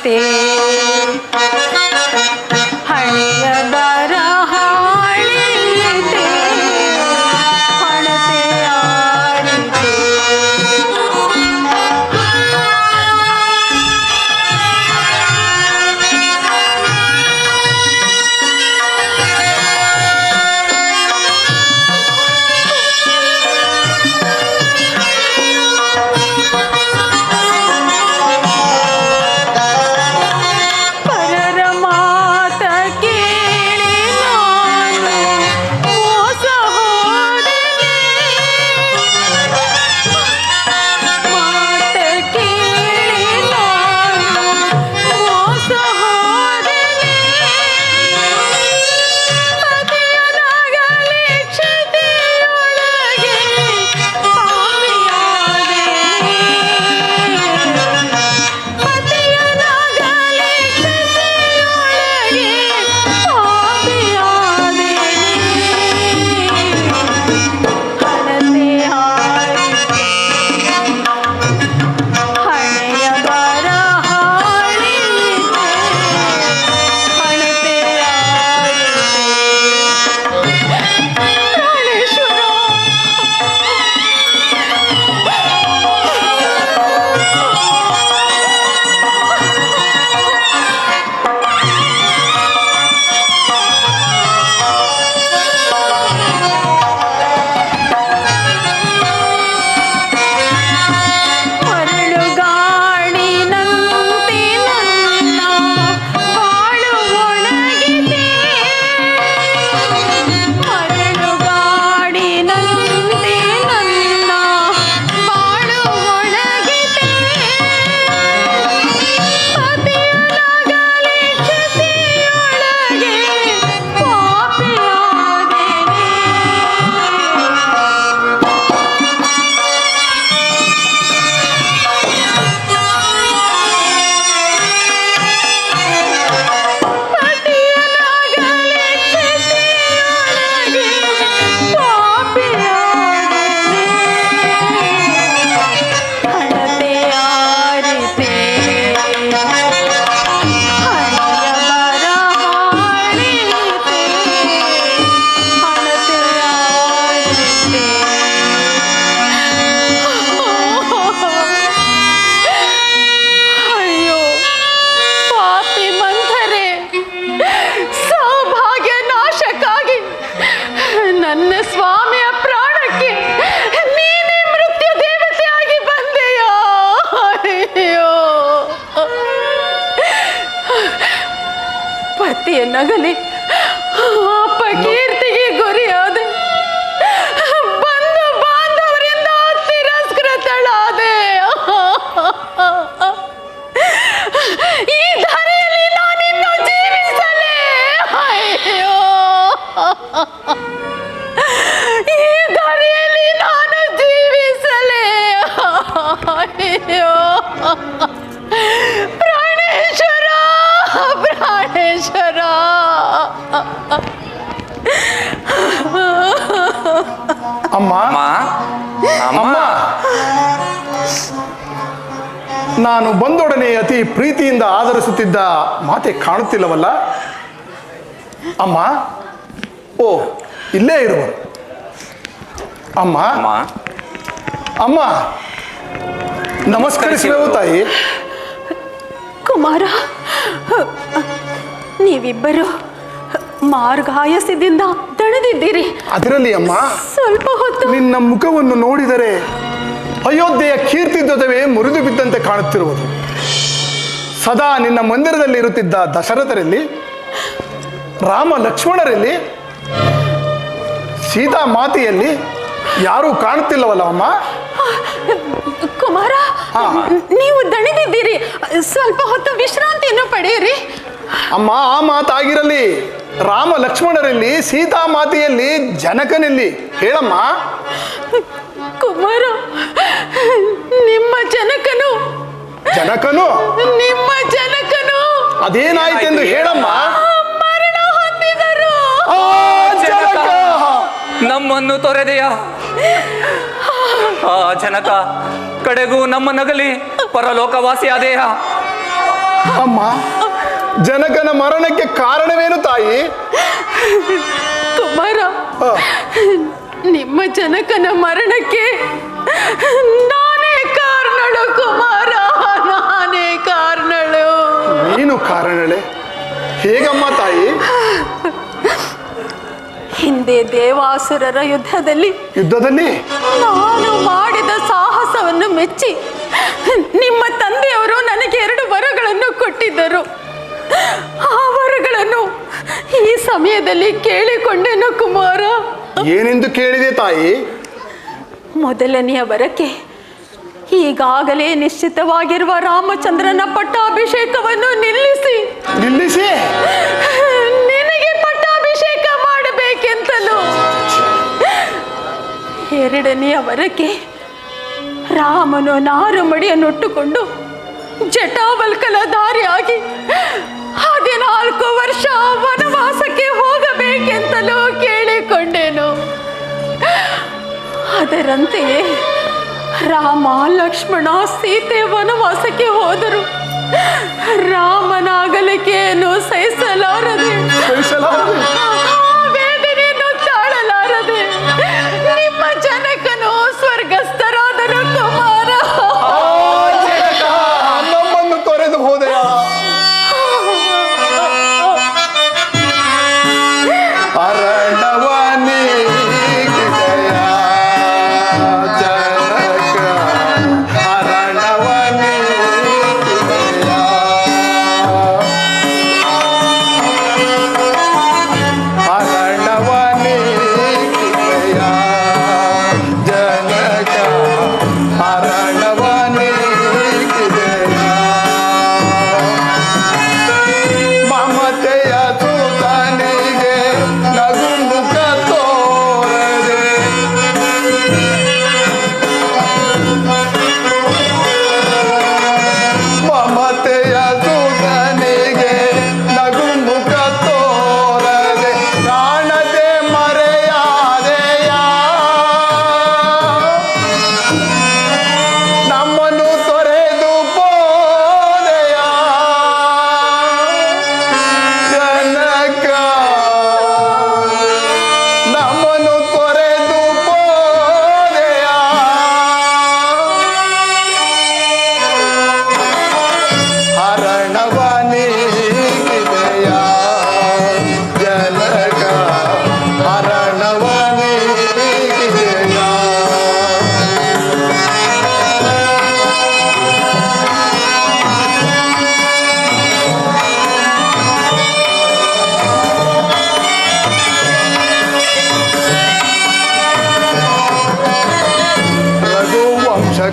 ಆರಿತೆ ಹಣೆಯ ಬರಹ ಅಳಿತೆ ಹಣತೆ ಆರಿತೆ ನಗಲಿ ಅಪಕೀರ್ತಿಗೆ ಗುರಿಯಾದೆ ಬಂಧು ಬಾಂಧವರಿಂದ ತಿರಸ್ಕೃತಳಾದೆ ಈ ದಾರಿಯಲ್ಲಿ ನಾನಿನ್ನು ಜೀವಿಸಲೇ ಅಯ್ಯೋ ಈ ದಾರಿಯಲ್ಲಿ ನಾನು ಜೀವಿಸಲೇ ಅಯ್ಯೋ ಪ್ರಾಣೇಶ್ವರ ಪ್ರಾಣೇಶ್ವರ ಅಮ್ಮ ಅಮ್ಮ ನಾನು ಬಂದೊಡನೆ ಅತಿ ಪ್ರೀತಿಯಿಂದ ಆದರಿಸುತ್ತಿದ್ದ ಮಾತೆ ಕಾಣುತ್ತಿಲ್ಲವಲ್ಲ ಅಮ್ಮ ಓ ಇಲ್ಲೇ ಇರುವರು ಅಮ್ಮ ಅಮ್ಮ ನಮಸ್ಕರಿಸುವೆವು ತಾಯಿ ಕುಮಾರ ನೀವಿಬ್ಬರು ಮಾರ್ಗಾಯಸದಿಂದ ದಣಿದಿದ್ದೀರಿ ಅದರಲ್ಲಿ ಅಮ್ಮ ಸ್ವಲ್ಪ ಹೊತ್ತು ನಿನ್ನ ಮುಖವನ್ನು ನೋಡಿದರೆ ಅಯೋಧ್ಯೆಯ ಕೀರ್ತಿಧ್ವಜವೇ ಮುರಿದು ಬಿದ್ದಂತೆ ಕಾಣುತ್ತಿರುವುದು ಸದಾ ನಿನ್ನ ಮಂದಿರದಲ್ಲಿ ಇರುತ್ತಿದ್ದ ದಶರಥರಲ್ಲಿ ರಾಮ ಲಕ್ಷ್ಮಣರಲ್ಲಿ ಸೀತಾ ಮಾತೆಯಲ್ಲಿ ಯಾರೂ ಕಾಣುತ್ತಿಲ್ಲವಲ್ಲ ಅಮ್ಮ ಕುಮಾರ ನೀವು ದಣಿದಿದ್ದೀರಿ ಸ್ವಲ್ಪ ಹೊತ್ತು ವಿಶ್ರಾಂತಿಯನ್ನು ಪಡೆಯಿರಿ ಅಮ್ಮ ಆ ಮಾತಾಗಿರಲಿ ರಾಮ ಲಕ್ಷ್ಮಣರಲ್ಲಿ ಸೀತಾ ಮಾತೆಯಲ್ಲಿ ಜನಕನಲ್ಲಿ ಹೇಳಮ್ಮ ಕುಮಾರ ನಿಮ್ಮ ಜನಕನು ನಿಮ್ಮ ಜನಕನು ಅದೇನಾಯ್ತೆಂದು ಹೇಳಮ್ಮ ಮರಣ ಹೊಂದಿದರು ನಮ್ಮನ್ನು ತೊರೆದೆಯ ಆ ಜನಕ ಕಡೆಗೂ ನಮ್ಮ ನಗಲಿ ಪರಲೋಕವಾಸಿಯಾದೆಯ ಅಮ್ಮ, ಜನಕನ ಮರಣಕ್ಕೆ ಕಾರಣವೇನು ತಾಯಿ? ಕುಮಾರ, ಆ, ನಿಮ್ಮ ಜನಕನ ಮರಣಕ್ಕೆ ನಾನೇ ಕಾರಣಳು ಕುಮಾರ, ನಾನೇ ಕಾರಣಳು. ನೀನು ಕಾರಣಳೆ? ಹೇಗಮ್ಮ ತಾಯಿ? ಹಿಂದೆ ದೇವಾಸುರರ ಯುದ್ಧದಲ್ಲಿ ನಾನು ಮಾಡಿದ ಸಾಹಸವನ್ನು ಮೆಚ್ಚಿ ನಿಮ್ಮ ತಂದೆಯವರು ನನಗೆ 2 ವರಗಳನ್ನು ಕೊಟ್ಟಿದ್ದರು. ಆ ವರಗಳನ್ನು ಈ ಸಮಯದಲ್ಲಿ ಕೇಳಿಕೊಂಡೆನು ಕುಮಾರ. ಏನೆಂದು ಕೇಳಿದೆ ತಾಯಿ? ಮೊದಲನೆಯ ವರಕ್ಕೆ ಈಗಾಗಲೇ ನಿಶ್ಚಿತವಾಗಿರುವ ರಾಮಚಂದ್ರನ ಪಟ್ಟಾಭಿಷೇಕವನ್ನು ನಿಲ್ಲಿಸಿ ನಿನಗೆ ಪಟ್ಟಾಭಿಷೇಕ ಮಾಡಬೇಕೆಂತಲೂ, ಎರಡನೆಯ ವರಕ್ಕೆ ರಾಮನು ನಾರುಮಡಿಯನ್ನುಟ್ಟುಕೊಂಡು ಜಟಾವಲ್ಕಲ ದಾರಿಯಾಗಿ 14 ವರ್ಷ ವನವಾಸಕ್ಕೆ ಹೋಗಬೇಕೆಂತಲೂ ಕೇಳಿಕೊಂಡೆನು. ಅದರಂತೆಯೇ ರಾಮ, ಲಕ್ಷ್ಮಣ, ಸೀತೆ ವನವಾಸಕ್ಕೆ ಹೋದರು. ರಾಮನ ಅಗಲಿಕೆಯನ್ನು ಸಹಿಸಲಾರದೆ, ವೇದನೆಯನ್ನು ತಾಳಲಾರದೆ ನಿಮ್ಮ ಜನಕನು ಸ್ವರ್ಗಸ್ಥರಾದರು ಕುಮಾರ. ನಮ್ಮನ್ನು ತೊರೆದು ಹೋದೆಯಾ?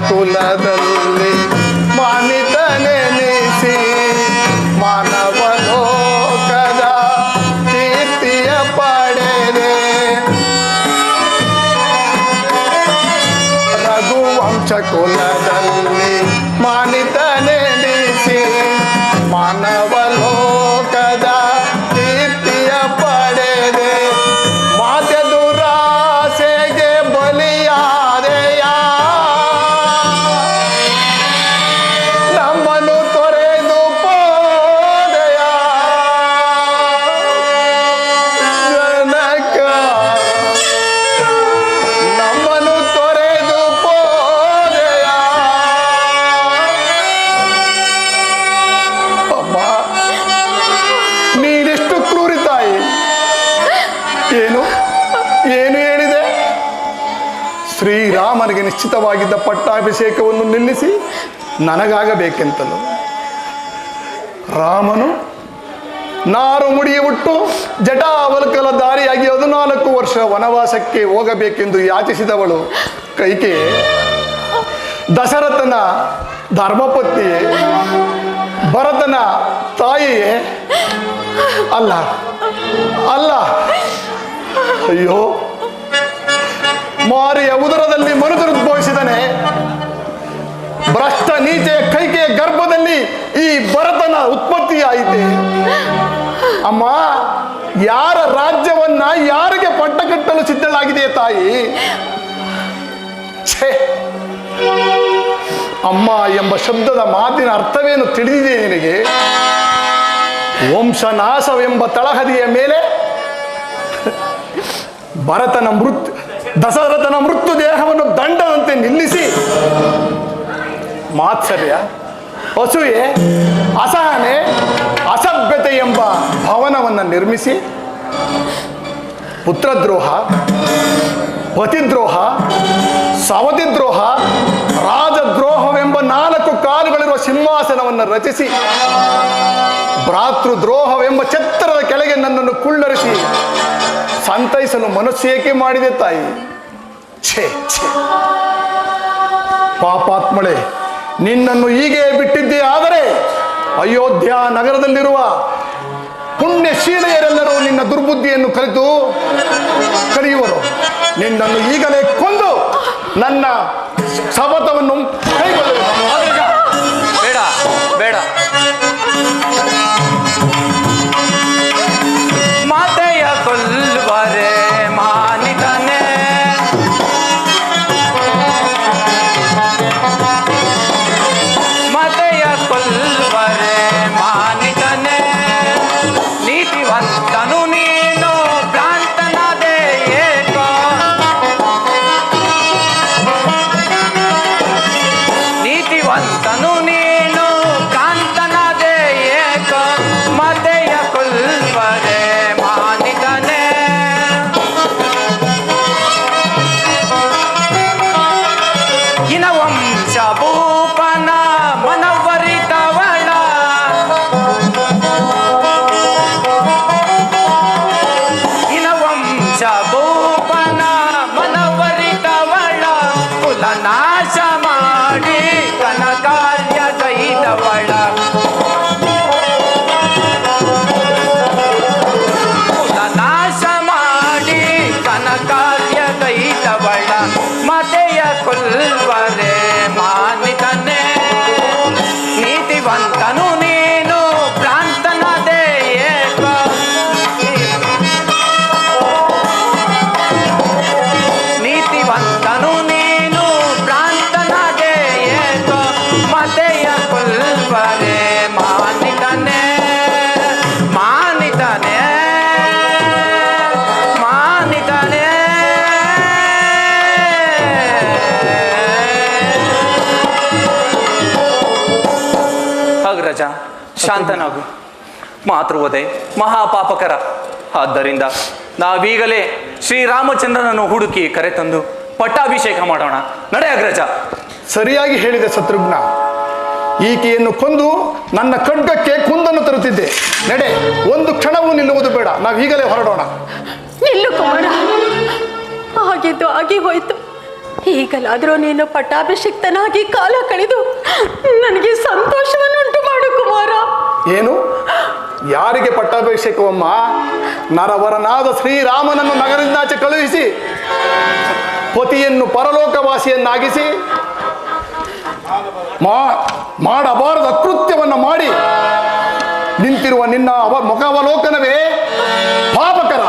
ಕುಲದಲ್ಲಿ ಮಾನಿತನೆನಿಸಿ ಮಾನವ ಲೋಕದ ಕೀರ್ತಿಯ ಪಡೆದೆ. ರಘುವಂಶ ಕುಲದಲ್ಲಿ ಮಾನಿತನೆನಿಸಿ ಮಾನವ ಲೋಕದ ಕೀರ್ತಿಯ ಪಡೆದೆ. ಮಾತೆ ದುರಾಸೆಗೆ ಬಲಿಯಾದೆಯ, ನಮ್ಮನ್ನು ತೊರೆದು ಹೋದೆಯ ಜನಕ, ನಮ್ಮನ್ನು ತೊರೆದು ಹೋದೆಯ. ಅಮ್ಮ, ನೀನೆಷ್ಟು ಕ್ರೂರಿ ತಾಯಿ. ಏನು ಏನು ಹೇಳಿದೆ? ಶ್ರೀರಾಮನಿಗೆ ನಿಶ್ಚಿತವಾಗಿದ್ದ ಪಟ್ಟಾಭಿಷೇಕವನ್ನು ನಿಲ್ಲಿಸಿ ನನಗಾಗಬೇಕೆಂತಲೂ ರಾಮನು ನಾರು ಮುಡಿಯ ಬಿಟ್ಟು ಜಟಾವಲ್ಕಲ ದಾರಿಯಾಗಿ 14 ವರ್ಷ ವನವಾಸಕ್ಕೆ ಹೋಗಬೇಕೆಂದು ಯಾಚಿಸಿದವಳು ಕೈಕೆಯೇ, ದಶರಥನ ಧರ್ಮಪತ್ನಿಯೇ, ಭರತನ ತಾಯಿಯೇ? ಅಲ್ಲ ಅಲ್ಲ, ಅಯ್ಯೋ, ಮಾರಿಯ ಉದರದಲ್ಲಿ ಮನುಜರುದ್ಭವಿಸಿದನೆ. ಭ್ರಷ್ಟ ನೀಚೆಯ ಕೈಕೆಯ ಗರ್ಭದಲ್ಲಿ ಈ ಭರತನ ಉತ್ಪತ್ತಿಯಾಯಿತೆ. ಅಮ್ಮ, ಯಾರ ರಾಜ್ಯವನ್ನ ಯಾರಿಗೆ ಪಟ್ಟ ಕಟ್ಟಲು ಸಿದ್ಧಳಾಗಿದೆ ತಾಯಿ? ಛೇ, ಅಮ್ಮ ಎಂಬ ಶಬ್ದದ ಮಾತಿನ ಅರ್ಥವೇನು ತಿಳಿದಿದೆ ನಿನಗೆ? ವಂಶನಾಶವೆಂಬ ತಳಹದಿಯ ಮೇಲೆ ದಶರಥನ ಮೃತ್ಯು ದೇಹವನ್ನು ದಂಡದಂತೆ ನಿಲ್ಲಿಸಿ ಮಾತ್ಸರ್ಯ, ಅಸೂಯೆ, ಅಸಹನೆ, ಅಸಭ್ಯತೆ ಎಂಬ ಭವನವನ್ನು ನಿರ್ಮಿಸಿ ಪುತ್ರದ್ರೋಹ, ಪತಿದ್ರೋಹ, ಸವತಿದ್ರೋಹ, ರಾಜದ್ರೋಹವೆಂಬ 4 ಕಾಲುಗಳಿರುವ ಸಿಂಹಾಸನವನ್ನು ರಚಿಸಿ ಭ್ರಾತೃದ್ರೋಹವೆಂಬ ಛತ್ರದ ಕೆಳಗೆ ನನ್ನನ್ನು ಕುಳ್ಳರಿಸಿ ಸಂತೈಸಲು ಮನಸ್ಸೇಕೆ ಮಾಡಿದೆ ತಾಯಿ? ಛೇ ಛೇ, ಪಾಪಾತ್ಮಳೆ, ನಿನ್ನನ್ನು ಹೀಗೆ ಬಿಟ್ಟಿದ್ದೇ ಆದರೆ ಅಯೋಧ್ಯ ನಗರದಲ್ಲಿರುವ ಪುಣ್ಯಶೀಲೆಯರೆಲ್ಲರೂ ನಿನ್ನ ದುರ್ಬುದ್ಧಿಯನ್ನು ಕಲಿಯುವರು. ನಿನ್ನನ್ನು ಈಗಲೇ ಕೊಂದು ನನ್ನ ಶಪಥವನ್ನು ಕೈಗೊಳ್ಳುವುದು. ಬೇಡ ಬೇಡ, ಮಾತೆಯ ಕೊಲ್ಲುವರೆ ಮಾನಿತನೆ, ಮಾತೆಯ ಕೊಲ್ಲುವರೆ ಮಾನಿತನೆ, ನೀತಿವಂತನು ನೀನು ಭ್ರಾಂತನಾದೆ ಏಕೋ, ನೀತಿವಂತನು ನೀನು ಭ್ರಾಂತನಾದೆ ಏಕೋ, ಮಾತೆಯ ಕೊಲ್ಲುವರೆ ಮಾನಿತನೆ. ಇನ ವಂಶ ಭೂಪನ ಮನವರಿತವಳ, ಇನ ವಂಶ ಭೂಪನ ಮನವರಿತವಳ, ಕುಲನಾಶ ಮಾಡಿ ಕನಕಾರ್ಯ ಗೈದವಳ, ಕುಲನಾಶ ಮಾಡಿ ಕನಕಾರ್ಯ ಗೈದವಳ, ಮಾತೆಯ ಕೊಲ್ಲುವರೆ ಮಾನಿತನೆ, ನೀತಿವಂತನು ನೀನು ಭ್ರಾಂತನಾದೆ ಏಕೋ, ನೀತಿವಂತನು ನೀನು ಭ್ರಾಂತನಾದೆ ಏಕೋ, ಮಾತೆಯ ಕೊಲ್ಲುವರೆ ಮಾನಿತನೆ, ಮಾನಿತನೆ, ಮಾನಿತನೆ. ಅಗ್ರಜ, ಶಾಂತನಾಗು. ಮಾತೃವಧೆ ಮಹಾಪಾಪಕರ. ಆದ್ದರಿಂದ ನಾವೀಗಲೇ ಶ್ರೀರಾಮಚಂದ್ರನನ್ನು ಹುಡುಕಿ ಕರೆತಂದು ಪಟ್ಟಾಭಿಷೇಕ ಮಾಡೋಣ. ನಡೆ ಅಗ್ರಜ. ಸರಿಯಾಗಿ ಹೇಳಿದೆ ಶತ್ರುಘ್ನ. ಈಕೆಯನ್ನು ಕೊಂದು ನನ್ನ ಖಡ್ಗಕ್ಕೆ ಕುಂದನ್ನು ತರುತ್ತಿದ್ದೆ. ನಡೆ, ಒಂದು ಕ್ಷಣವೂ ನಿಲ್ಲುವುದು ಬೇಡ. ನಾವೀಗಲೇ ಹೊರಡೋಣ. ನಿಲ್ಲು ಕುಮಾರ, ಆಗಿದ್ದು ಆಗಿ ಹೋಯ್ತು. ಈಗಲಾದರೂ ನೀನು ಪಟ್ಟಾಭಿಷಿಕ್ತನಾಗಿ ಕಾಲ ಕಳೆದು ನನಗೆ ಸಂತೋಷವನ್ನುಂಟು ಮಾಡು ಕುಮಾರ. ಏನು? ಯಾರಿಗೆ ಪಟ್ಟಾಭಿಷೇಕವಮ್ಮ? ನರವರನಾದ ಶ್ರೀರಾಮನನ್ನು ನಗರದಿಂದಾಚೆ ಕಳುಹಿಸಿ ಪತಿಯನ್ನು ಪರಲೋಕವಾಸಿಯನ್ನಾಗಿಸಿ ಮಾಡಬಾರದ ಅಕೃತ್ಯವನ್ನು ಮಾಡಿ ನಿಂತಿರುವ ನಿನ್ನ ಮುಖಾವಲೋಕನವೇ ಪಾಪಕರ.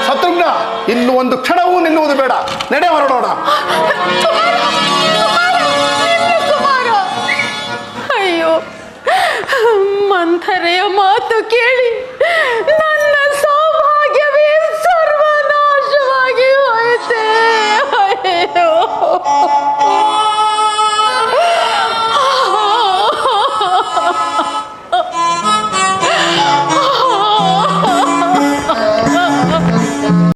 ಶತ್ರುಘ್ನ, ಇನ್ನು ಒಂದು ಕ್ಷಣವೂ ನಿಲ್ಲುವುದು ಬೇಡ. ನಡೆ, ಹೊರಡೋಣ. ಅಯ್ಯೋ, ಮಂಥರೆಯ ಮಾತು ಕೇಳಿ ನನ್ನ ಸೌಭಾಗ್ಯವೇ ಸರ್ವನಾಶವಾಗಿ ಹೋಯಿತೆ. ಅಯ್ಯೋ.